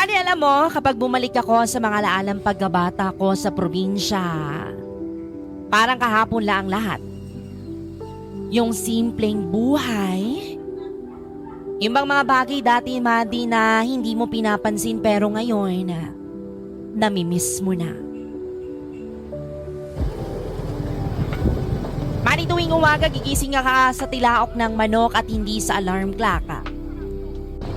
Mali, alam mo, kapag bumalik ako sa mga laalang pagkabata ko sa probinsya, parang kahapon lang ang lahat. Yung simpleng buhay, yung bang mga bagay dati, Madi, na hindi mo pinapansin pero ngayon, namimiss mo na. Madi, tuwing umaga gigising ka sa tilaok ng manok at hindi sa alarm clock.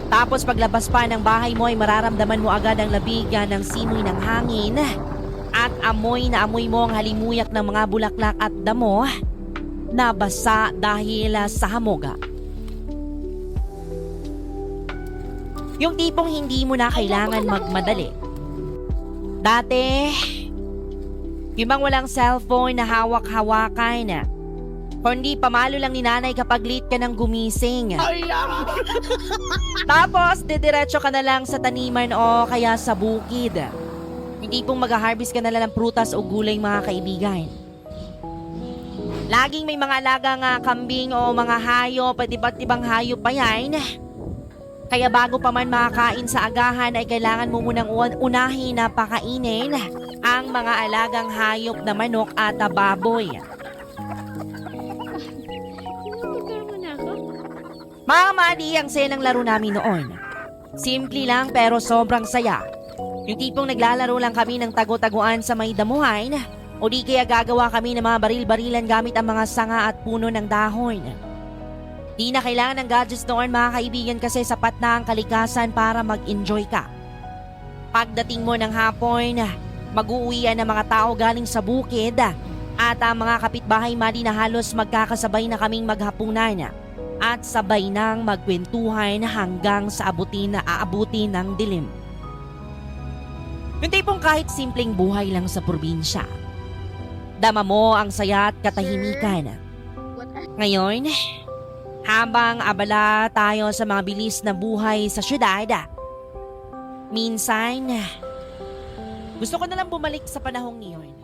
Tapos paglabas pa ng bahay mo ay mararamdaman mo agad ang labigan ng simoy ng hangin at amoy na amoy mo ang halimuyak ng mga bulaklak at damo na basa dahil sa hamoga. Yung tipong hindi mo na kailangan magmadali. Dati, yung bang walang cellphone na hawak-hawakan, kundi pamalo lang ni nanay kapag late ka nang gumising. Tapos, didiretso ka na lang sa taniman o kaya sa bukid. Hindi pong mag-harvest ka na lang ng prutas o gulay, mga kaibigan. Laging may mga alagang kambing o mga hayop, at iba't ibang hayop pa yan. Kaya bago pa man makakain sa agahan ay kailangan mo munang unahin na pakainin ang mga alagang hayop na manok at baboy. Mga Madi, ang saya ng laro namin noon. Simple lang pero sobrang saya. Yung tipong naglalaro lang kami ng tago-taguan sa may damuhan o di kaya gagawa kami ng mga baril-barilan gamit ang mga sanga at puno ng dahon. Di na kailangan ng gadgets noon, mga kaibigan, kasi sapat na ang kalikasan para mag-enjoy ka. Pagdating mo ng hapon, mag-uuwian ng mga tao galing sa bukid at ang mga kapitbahay, Madi, na halos magkakasabay na kaming maghapunan at sabay nang magkwentuhan hanggang sa aabutin ng dilim. Yung tipong kahit simpleng buhay lang sa probinsya, dama mo ang saya at katahimikan. Ngayon, habang abala tayo sa mga bilis na buhay sa syudad, minsan, gusto ko na lang bumalik sa panahong niyon.